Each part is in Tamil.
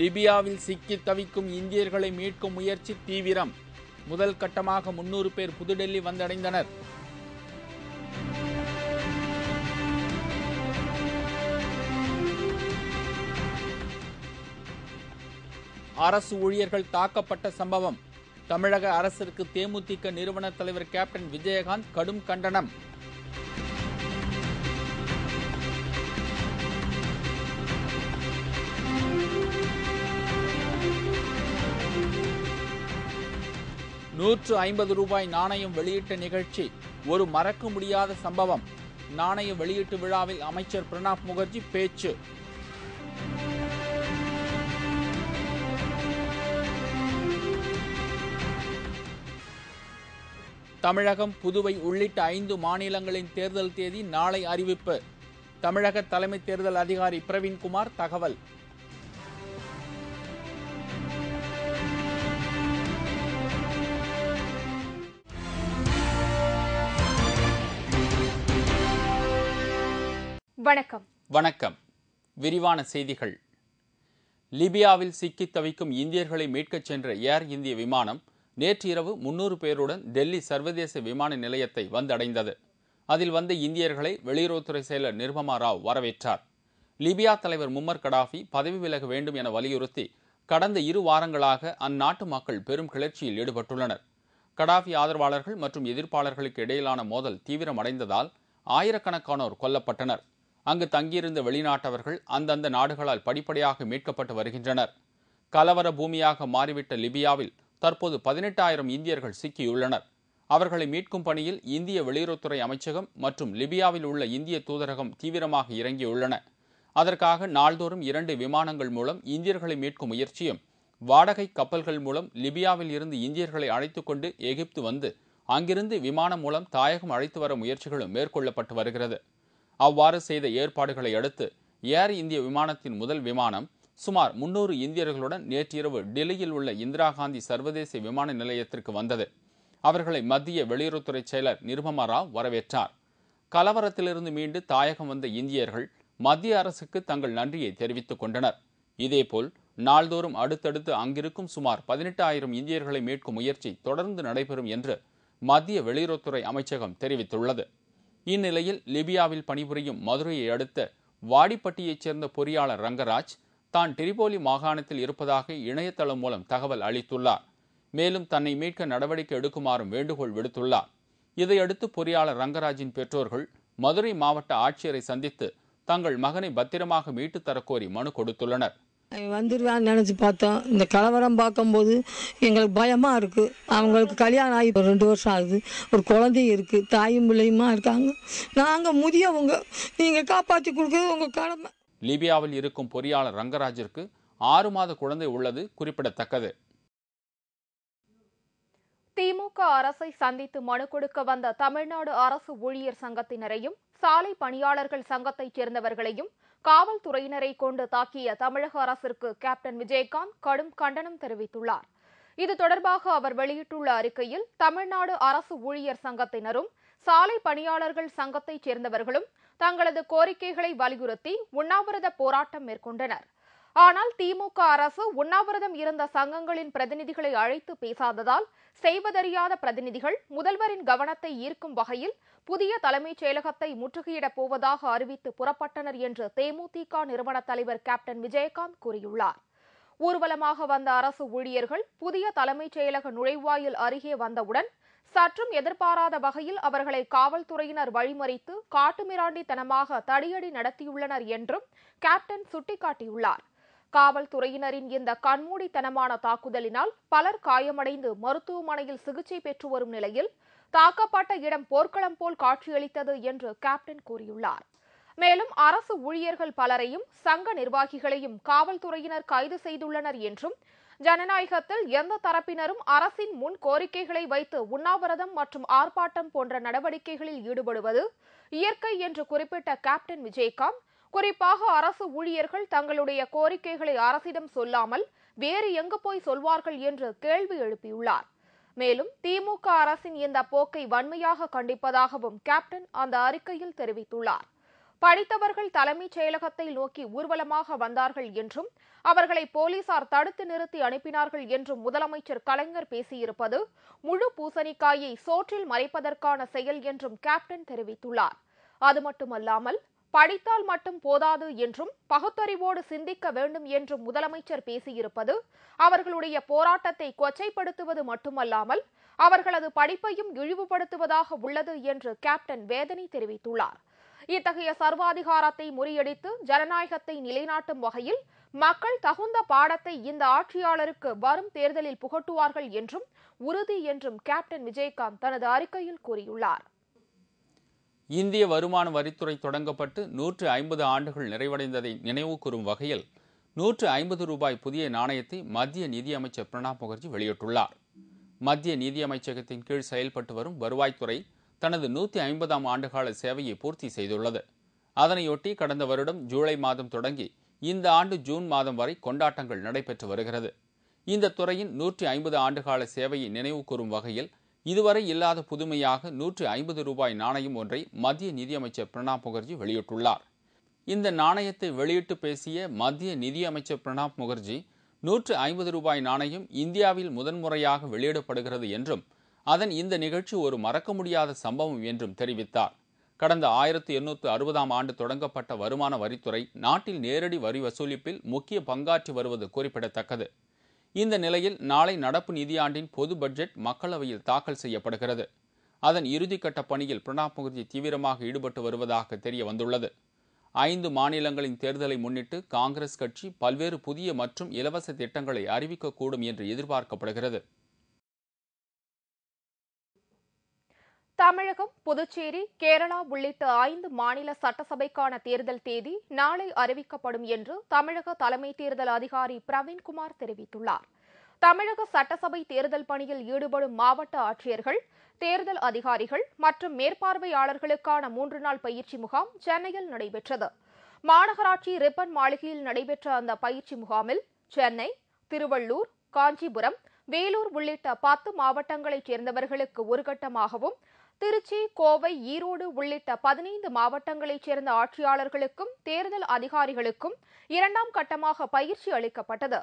லிபியாவில் சிக்கி தவிக்கும் இந்தியர்களை மீட்கும் முயற்சி தீவிரம். முதல் கட்டமாக 300 பேர் புதுடெல்லி வந்தடைந்தனர். அரசு ஊழியர்கள் தாக்கப்பட்ட சம்பவம். தமிழக அரசிற்கு தேமுதிக நிறுவன தலைவர் கேப்டன் விஜயகாந்த் கடும் கண்டனம். ₹150 நாணயம் வெளியிட்ட நிகழ்ச்சி ஒரு மறக்க முடியாத சம்பவம். நாணய வெளியீட்டு விழாவில் அமைச்சர் பிரணாப் முகர்ஜி பேச்சு. தமிழகம், புதுவை உள்ளிட்ட 5 மாநிலங்களின் தேர்தல் தேதி நாளை அறிவிப்பு. தமிழக தலைமை தேர்தல் அதிகாரி பிரவீன்குமார் தகவல். வணக்கம். விரிவான செய்திகள். லிபியாவில் சிக்கி தவிக்கும் இந்தியர்களை மீட்கச் சென்ற ஏர் இந்திய விமானம் நேற்று இரவு 300 பேருடன் டெல்லி சர்வதேச விமான நிலையத்தை வந்தடைந்தது. அதில் வந்த இந்தியர்களை வெளியுறவுத்துறை செயலர் நிருபமா ராவ் வரவேற்றார். லிபியா தலைவர் மும்மர் கடாஃபி பதவி விலக வேண்டும் என வலியுறுத்தி கடந்த 2 வாரங்களாக அந்நாட்டு மக்கள் பெரும் கிளர்ச்சியில் ஈடுபட்டுள்ளனர். கடாஃபி ஆதரவாளர்கள் மற்றும் எதிர்ப்பாளர்களுக்கு இடையிலான மோதல் தீவிரமடைந்ததால் ஆயிரக்கணக்கானோர் கொல்லப்பட்டனர். அங்கு தங்கியிருந்த வெளிநாட்டவர்கள் அந்தந்த நாடுகளால் படிப்படியாக மீட்கப்பட்டு வருகின்றனர். கலவர பூமியாக மாறிவிட்ட லிபியாவில் தற்போது 18,000 இந்தியர்கள் சிக்கியுள்ளனர். அவர்களை மீட்கும் பணியில் இந்திய வெளியுறவுத்துறை அமைச்சகம் மற்றும் லிபியாவில் உள்ள இந்திய தூதரகம் தீவிரமாக இறங்கியுள்ளன. அதற்காக நாள்தோறும் 2 விமானங்கள் மூலம் இந்தியர்களை மீட்கும் முயற்சியும், வாடகை கப்பல்கள் மூலம் லிபியாவில் இருந்து இந்தியர்களை அழைத்துக் கொண்டு எகிப்து வந்து அங்கிருந்து விமானம் மூலம் தாயகம் அழைத்து வர முயற்சிகளும் மேற்கொள்ளப்பட்டு வருகிறது. அவ்வாறு செய்த ஏற்பாடுகளை அடுத்து ஏர் இந்திய விமானத்தின் முதல் விமானம் சுமார் 300 இந்தியர்களுடன் நேற்றிரவு டெல்லியில் உள்ள இந்திரா காந்தி சர்வதேச விமான நிலையத்திற்கு வந்தது. அவர்களை மத்திய வெளியுறவுத்துறை செயலர் நிருபமா ராவ் வரவேற்றார். கலவரத்திலிருந்து மீண்டு தாயகம் வந்த இந்தியர்கள் மத்திய அரசுக்கு தங்கள் நன்றியை தெரிவித்துக் கொண்டனர். இதேபோல் நாள்தோறும் அடுத்தடுத்து அங்கிருக்கும் சுமார் 18,000 இந்தியர்களை மீட்கும் முயற்சி தொடர்ந்து நடைபெறும் என்று மத்திய வெளியுறவுத்துறை அமைச்சகம் தெரிவித்துள்ளது. இந்நிலையில் லிபியாவில் பணிபுரியும் மதுரையை அடுத்த வாடிப்பட்டியைச் சேர்ந்த பொறியாளர் ரங்கராஜ் தான் டிரிபோலி மாகாணத்தில் இருப்பதாக இணையதளம் மூலம் தகவல் அளித்துள்ளார். மேலும் தன்னை மீட்க நடவடிக்கை எடுக்குமாறும் வேண்டுகோள் விடுத்துள்ளார். இதையடுத்து பொறியாளர் ரங்கராஜின் பெற்றோர்கள் மதுரை மாவட்ட ஆட்சியரை சந்தித்து தங்கள் மகனை பத்திரமாக மீட்டு தரக்கோரி மனு கொடுத்துள்ளனர். வந்துடுவான்னு நினச்சி பார்த்தோம். இந்த கலவரம் பார்க்கும்போது எங்களுக்கு பயமாக இருக்குது. அவங்களுக்கு கல்யாணம் ஆகி 2 வருஷம் ஆகுது. ஒரு குழந்தையும் இருக்குது. தாயும் பிள்ளையுமா இருக்காங்க. நாங்கள் முதியவங்க. நீங்கள் காப்பாற்றி கொடுக்குறது உங்கள் கடமை. லிபியாவில் இருக்கும் பொறியாளர் ரங்கராஜிற்கு 6 மாத குழந்தை உள்ளது குறிப்பிடத்தக்கது. திமுக அரசை சந்தித்து மனு கொடுக்க வந்த தமிழ்நாடு அரசு ஊழியர் சங்கத்தினரையும் சாலை பணியாளர்கள் சங்கத்தைச் சேர்ந்தவர்களையும் காவல்துறையினரை கொண்டு தாக்கிய தமிழக அரசிற்கு கேப்டன் விஜயகாந்த் கடும் கண்டனம் தெரிவித்துள்ளார். இது தொடர்பாக அவர் வெளியிட்டுள்ள அறிக்கையில் தமிழ்நாடு அரசு ஊழியர் சங்கத்தினரும் சாலை பணியாளர்கள் சங்கத்தைச் சேர்ந்தவர்களும் தங்களது கோரிக்கைகளை வலியுறுத்தி உண்ணாவிரத போராட்டம் மேற்கொண்டனர். ஆனால் திமுக அரசு உண்ணாவிரதம் இருந்த சங்கங்களின் பிரதிநிதிகளை அழைத்து பேசாததால் செய்வதறியாத பிரதிநிதிகள் முதல்வரின் கவனத்தை ஈர்க்கும் வகையில் புதிய தலைமைச் செயலகத்தை முற்றுகையிடப் போவதாக அறிவித்து புறப்பட்டனர் என்று தேமுதிக நிறுவன தலைவர் கேப்டன் விஜயகாந்த் கூறியுள்ளார். ஊர்வலமாக வந்த அரசு ஊழியர்கள் புதிய தலைமைச் செயலக நுழைவாயில் அருகே வந்தவுடன் சற்றும் எதிர்பாராத வகையில் அவர்களை காவல்துறையினர் வழிமறித்து காட்டுமிராண்டித்தனமாக தடியடி நடத்தியுள்ளனர் என்றும் கேப்டன் சுட்டிக்காட்டியுள்ளார். காவல்துறையினரின் இந்த கண்மூடித்தனமான தாக்குதலினால் பலர் காயமடைந்து மருத்துவமனையில் சிகிச்சை பெற்று வரும் நிலையில் தாக்கப்பட்ட இடம் போர்க்களம் போல் காட்சியளித்தது என்று கேப்டன் கூறியுள்ளார். மேலும் அரசு ஊழியர்கள் பலரையும் சங்க நிர்வாகிகளையும் காவல்துறையினர் கைது செய்துள்ளனர் என்றும் ஜனநாயகத்தில் எந்த தரப்பினரும் அரசின் முன் கோரிக்கைகளை வைத்து உண்ணாவிரதம் மற்றும் ஆர்ப்பாட்டம் போன்ற நடவடிக்கைகளில் ஈடுபடுவது இயற்கை என்று குறிப்பிட்ட கேப்டன் விஜயகாந்த் குறிப்பாக அரசு ஊழியர்கள் தங்களுடைய கோரிக்கைகளை அரசிடம் சொல்லாமல் வேறு எங்கு போய் சொல்வார்கள் என்று கேள்வி எழுப்பியுள்ளார். மேலும் திமுக அரசின் இந்த போக்கை வன்மையாக கண்டிப்பதாகவும் கேப்டன் அந்த அறிக்கையில் தெரிவித்துள்ளார். படித்தவர்கள் தலைமைச் செயலகத்தை நோக்கி ஊர்வலமாக வந்தார்கள் என்றும் அவர்களை போலீசார் தடுத்து நிறுத்தி அனுப்பினார்கள் என்றும் முதலமைச்சர் கலைஞர் பேசியிருப்பது முழு பூசணிக்காயை சோற்றில் மறைப்பதற்கான செயல் என்றும் கேப்டன் தெரிவித்துள்ளார். அது மட்டுமல்லாமல் படித்தால் மட்டும் போதாது என்றும் பகுத்தறிவோடு சிந்திக்க வேண்டும் என்றும் முதலமைச்சர் பேசியிருப்பது அவர்களுடைய போராட்டத்தை கொச்சைப்படுத்துவது மட்டுமல்லாமல் அவர்களது படிப்பையும் இழிவுபடுத்துவதாக உள்ளது என்று கேப்டன் வேதனை தெரிவித்துள்ளார். இத்தகைய சர்வாதிகாரத்தை முறியடித்து ஜனநாயகத்தை நிலைநாட்டும் வகையில் மக்கள் தகுந்த பாடத்தை இந்த ஆட்சியாளருக்கு வரும் தேர்தலில் புகட்டுவார்கள் என்றும் உறுதி என்றும் கேப்டன் விஜயகாந்த் தனது அறிக்கையில் கூறியுள்ளார். இந்திய வருமான வரித்துறை தொடங்கப்பட்டு 150 ஆண்டுகள் நிறைவடைந்ததை நினைவு கூறும் வகையில் 150 ரூபாய் புதிய நாணயத்தை மத்திய நிதியமைச்சர் பிரணாப் முகர்ஜி வெளியிட்டுள்ளார். மத்திய நிதியமைச்சகத்தின் கீழ் செயல்பட்டு வரும் வருவாய்த்துறை தனது 150ஆம் ஆண்டுகால சேவையை பூர்த்தி செய்துள்ளது. அதனையொட்டி கடந்த வருடம் ஜூலை மாதம் தொடங்கி இந்த ஆண்டு ஜூன் மாதம் வரை கொண்டாட்டங்கள் நடைபெற்று வருகிறது. இந்த துறையின் 150 ஆண்டுகால சேவையை நினைவு கூறும் வகையில் இதுவரை இல்லாத புதுமையாக 150 ரூபாய் நாணயம் ஒன்றை மத்திய நிதியமைச்சர் பிரணாப் முகர்ஜி வெளியிட்டுள்ளார். இந்த நாணயத்தை வெளியிட்டு பேசிய மத்திய நிதியமைச்சர் பிரணாப் முகர்ஜி 150 ரூபாய் நாணயம் இந்தியாவில் முதன்முறையாக வெளியிடப்படுகிறது என்றும் அதன் இந்த நிகழ்ச்சி ஒரு மறக்க முடியாத சம்பவம் என்றும் தெரிவித்தார். கடந்த 1860ஆம் ஆண்டு தொடங்கப்பட்ட வருமான வரித்துறை நாட்டில் நேரடி வரி வசூலிப்பில் முக்கிய பங்காற்றி வருவது குறிப்பிடத்தக்கது. இந்த நிலையில் நாளை நடப்பு நிதியாண்டின் பொது பட்ஜெட் மக்களவையில் தாக்கல் செய்யப்படுகிறது. அதன் இறுதிக்கட்ட பணியில் பிரணாப் முகர்ஜி தீவிரமாக ஈடுபட்டு வருவதாக தெரிய வந்துள்ளது. 5 மாநிலங்களின் தேர்தலை முன்னிட்டு காங்கிரஸ் கட்சி பல்வேறு புதிய மற்றும் இலவச திட்டங்களை அறிவிக்கக்கூடும் என்று எதிர்பார்க்கப்படுகிறது. தமிழகம், புதுச்சேரி, கேரளா உள்ளிட்ட 5 மாநில சட்டசபைக்கான தேர்தல் தேதி நாளை அறிவிக்கப்படும் என்று தமிழக தலைமை தேர்தல் அதிகாரி பிரவீன்குமார் தெரிவித்துள்ளார். தமிழக சட்டசபை தேர்தல் பணியில் ஈடுபடும் மாவட்ட ஆட்சியர்கள், தேர்தல் அதிகாரிகள் மற்றும் மேற்பார்வையாளர்களுக்கான 3 நாள் பயிற்சி முகாம் சென்னையில் நடைபெற்றது. மாநகராட்சி ரிப்பன் மாளிகையில் நடைபெற்ற அந்த பயிற்சி முகாமில் சென்னை, திருவள்ளூர், காஞ்சிபுரம், வேலூர் உள்ளிட்ட 10 மாவட்டங்களைச் சேர்ந்தவர்களுக்கு ஒரு கட்டமாகவும், திருச்சி, கோவை, ஈரோடு உள்ளிட்ட 15 மாவட்டங்களைச் சேர்ந்த ஆட்சியாளர்களுக்கும் தேர்தல் அதிகாரிகளுக்கும் 2ஆம் கட்டமாக பயிற்சி அளிக்கப்பட்டது.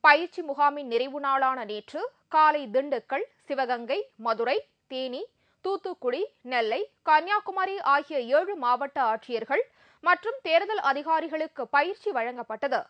பயிற்சி முகாமின் நிறைவு நாளான நேற்று காலை திண்டுக்கல், சிவகங்கை, மதுரை, தேனி, தூத்துக்குடி, நெல்லை, கன்னியாகுமரி ஆகிய 7 மாவட்ட ஆட்சியர்கள் மற்றும் தேர்தல் அதிகாரிகளுக்கு பயிற்சி வழங்கப்பட்டது.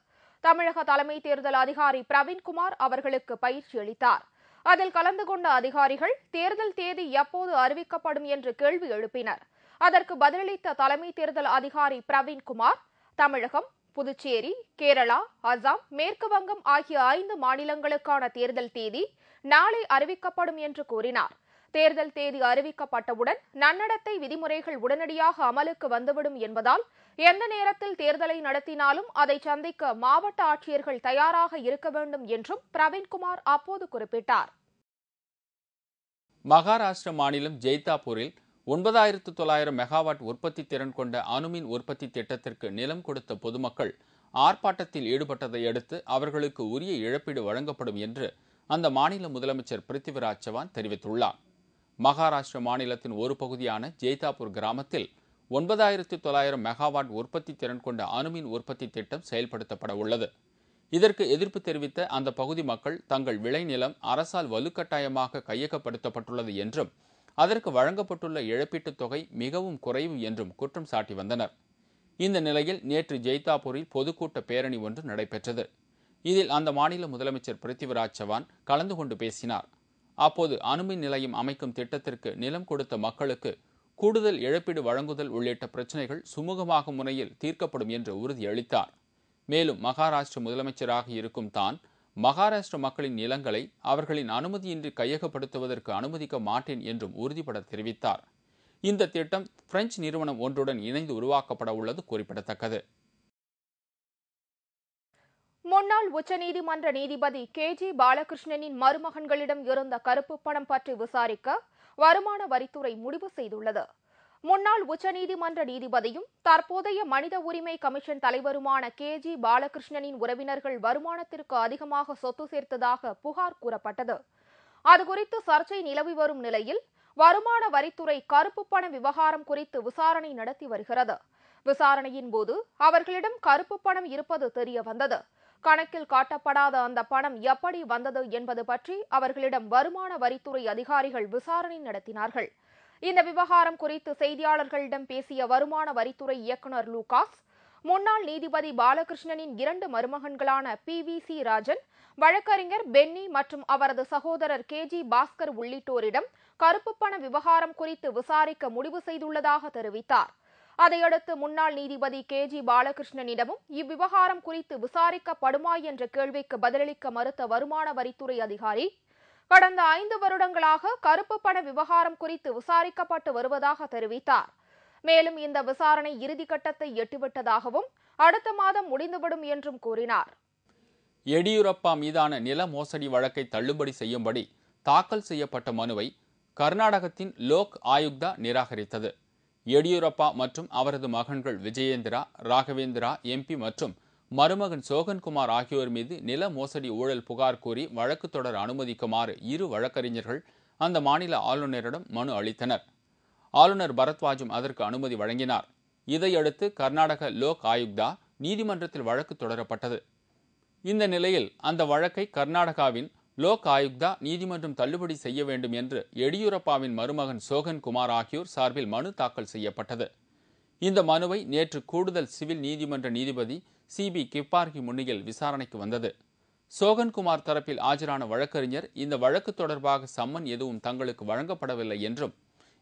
தமிழக தலைமை தேர்தல் அதிகாரி பிரவீன்குமார் அவர்களுக்கு பயிற்சி அளித்தார். அதில் கலந்து கொண்ட அதிகாரிகள் தேர்தல் தேதி எப்போது அறிவிக்கப்படும் என்று கேள்வி எழுப்பினர். அதற்கு பதிலளித்த தலைமை தேர்தல் அதிகாரி பிரவீன்குமார், தமிழகம், புதுச்சேரி, கேரளா, அசாம், மேற்கு வங்கம் ஆகிய 5 மாநிலங்களுக்கான தேர்தல் தேதி நாளை அறிவிக்கப்படும் என்று கூறினார். தேர்தல் தேதி அறிவிக்கப்பட்டவுடன் நன்னடத்தை விதிமுறைகள் உடனடியாக அமலுக்கு வந்துவிடும் என்பதால் எந்த நேரத்தில் தேர்தலை நடத்தினாலும் அதை சந்திக்க மாவட்ட ஆட்சியர்கள் தயாராக இருக்க வேண்டும் என்றும் பிரவீன்குமார் அப்போது குறிப்பிட்டார். மகாராஷ்டிர மாநிலம் ஜெய்தாப்பூரில் 9900 மெகாவாட் உற்பத்தி திறன் கொண்ட அணுமின் உற்பத்தி திட்டத்திற்கு நிலம் கொடுத்த பொதுமக்கள் ஆர்ப்பாட்டத்தில் ஈடுபட்டதை அடுத்து அவர்களுக்கு உரிய இழப்பீடு வழங்கப்படும் என்று அந்த மாநில முதலமைச்சர் பிருத்திவிராஜ் சவான் தெரிவித்துள்ளார். மகாராஷ்டிர மாநிலத்தின் ஒரு பகுதியான ஜெய்தாப்பூர் கிராமத்தில் 9900 மெகாவாட் உற்பத்தி திறன் கொண்ட அணுமின் உற்பத்தி திட்டம் செயல்படுத்தப்பட உள்ளது. இதற்கு எதிர்ப்பு தெரிவித்த அந்த பகுதி மக்கள் தங்கள் விளைநிலம் அரசால் வலுக்கட்டாயமாக கையகப்படுத்தப்பட்டுள்ளது என்றும் அதற்கு வழங்கப்பட்டுள்ள இழப்பீட்டுத் தொகை மிகவும் குறைவு என்றும் குற்றம் சாட்டி வந்தனர். இந்த நிலையில் நேற்று ஜெய்தாப்பூரில் பொதுக்கூட்ட பேரணி ஒன்று நடைபெற்றது. இதில் அந்த மாநில முதலமைச்சர் பிருத்திவிராஜ் சவான் கலந்து கொண்டு பேசினார். அப்போது அணுமின் நிலையம் அமைக்கும் திட்டத்திற்கு நிலம் கொடுத்த மக்களுக்கு கூடுதல் இழப்பீடு வழங்குதல் உள்ளிட்ட பிரச்சினைகள் சுமூகமாக முறையில் தீர்க்கப்படும் என்று உறுதியளித்தார். மேலும் மகாராஷ்டிர முதலமைச்சராக இருக்கும் தான் மகாராஷ்டிர மக்களின் நிலங்களை அவர்களின் அனுமதியின்றி கையகப்படுத்துவதற்கு அனுமதிக்க மாட்டேன் என்றும் உறுதிபட தெரிவித்தார். இந்த திட்டம் பிரெஞ்சு நிறுவனம் ஒன்றுடன் இணைந்து உருவாக்கப்பட உள்ளது குறிப்பிடத்தக்கது. முன்னாள் உச்சநீதிமன்ற நீதிபதி KG பாலகிருஷ்ணனின் மருமகன்களிடம் இருந்த கருப்பு பணம் பற்றி விசாரிக்க வருமான வரித்துறை முடிவு செய்துள்ளது. முன்னாள் உச்சநீதிமன்ற நீதிபதியும் தற்போதைய மனித உரிமை கமிஷன் தலைவருமான KG பாலகிருஷ்ணனின் உறவினர்கள் வருமானத்திற்கு அதிகமாக சொத்து சேர்த்ததாக புகார் கூறப்பட்டது. அதுகுறித்து சர்ச்சை நிலவி வரும் நிலையில் வருமான வரித்துறை கருப்பு பண விவகாரம் குறித்து விசாரணை நடத்தி வருகிறது. விசாரணையின் போது அவர்களிடம் கருப்பு பணம் இருப்பது தெரிய வந்தது. கணக்கில் காட்டப்படாத அந்த பணம் எப்படி வந்தது என்பது பற்றி அவர்களிடம் வருமான வரித்துறை அதிகாரிகள் விசாரணை நடத்தினார்கள். இந்த விவகாரம் குறித்து செய்தியாளர்களிடம் பேசிய வருமான வரித்துறை இயக்குநர் லூகாஸ், முன்னாள் நீதிபதி பாலகிருஷ்ணனின் 2 மருமகன்களான PVC ராஜன், வழக்கறிஞர் பென்னி மற்றும் அவரது சகோதரர் KG பாஸ்கர் உள்ளிட்டோரிடம் கருப்பு பண விவகாரம் குறித்து விசாரிக்க முடிவு செய்துள்ளதாக தெரிவித்தார். அதையடுத்து முன்னாள் நீதிபதி KG பாலகிருஷ்ணனிடமும் இவ்விவகாரம் குறித்து விசாரிக்கப்படுமா என்ற கேள்விக்கு பதிலளிக்க மறுத்த வருமான வரித்துறை அதிகாரி, கடந்த 5 வருடங்களாக கருப்பு பண விவகாரம் குறித்து விசாரிக்கப்பட்டு வருவதாக தெரிவித்தார். மேலும் இந்த விசாரணை இறுதிக்கட்டத்தை எட்டிவிட்டதாகவும் அடுத்த மாதம் முடிந்துவிடும் என்றும் கூறினார். எடியூரப்பா மீதான நில மோசடி வழக்கை தள்ளுபடி செய்யும்படி தாக்கல் செய்யப்பட்ட மனுவை கர்நாடகத்தின் லோக் ஆயுக்தா நிராகரித்தது. எடியூரப்பா மற்றும் அவரது மகன்கள் விஜயேந்திரா, ராகவேந்திரா MP மற்றும் மருமகன் சோகன்குமார் ஆகியோர் மீது நில மோசடி ஊழல் புகார் கூறி வழக்கு தொடர அனுமதிக்குமாறு 2 வழக்கறிஞர்கள் அந்த மாநில ஆளுநரிடம் மனு அளித்தனர். ஆளுநர் பரத்வாஜும் அதற்கு அனுமதி வழங்கினார். இதையடுத்து கர்நாடக லோக் ஆயுக்தா நீதிமன்றத்தில் வழக்கு தொடரப்பட்டது. இந்த நிலையில் அந்த வழக்கை கர்நாடகாவின் லோக் ஆயுக்தா நீதிமன்றம் தள்ளுபடி செய்ய வேண்டும் என்று எடியூரப்பாவின் மருமகன் சோகன்குமார் ஆகியோர் சார்பில் மனு தாக்கல் செய்யப்பட்டது. இந்த மனுவை நேற்று கூடுதல் சிவில் நீதிமன்ற நீதிபதி CB கிப்பார்கி முன்னிலையில் விசாரணைக்கு வந்தது. சோகன்குமார் தரப்பில் ஆஜரான வழக்கறிஞர் இந்த வழக்கு தொடர்பாக சம்மன் எதுவும் தங்களுக்கு வழங்கப்படவில்லை என்றும்,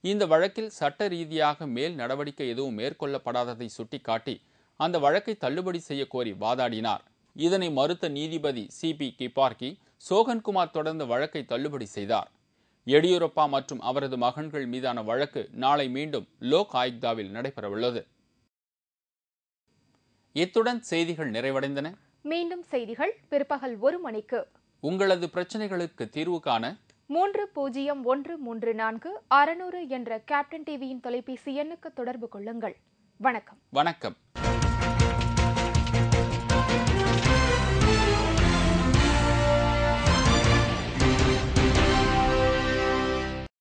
இந்த வழக்கில் சட்ட ரீதியாக மேல் நடவடிக்கை எதுவும் மேற்கொள்ளப்படாததை சுட்டிக்காட்டி அந்த வழக்கை தள்ளுபடி செய்ய கோரி வாதாடினார். இதனை மறுத்த நீதிபதி CB கிப்பார்கி சோகன்குமார் தொடர்ந்த வழக்கை தள்ளுபடி செய்தார். எடியூரப்பா மற்றும் அவரது மகன்கள் மீதான வழக்கு நாளை மீண்டும் லோக் ஆயுக்தாவில் நடைபெறவுள்ளது. இத்துடன் செய்திகள் நிறைவடைந்தன. மீண்டும் செய்திகள் பிற்பகல் 1 மணிக்கு. உங்களது பிரச்சனைகளுக்கு தீர்வு காண 300134 600 என்ற கேப்டன் டிவியின் தொலைபேசி எண்ணுக்கு தொடர்பு கொள்ளுங்கள். வணக்கம். வணக்கம்.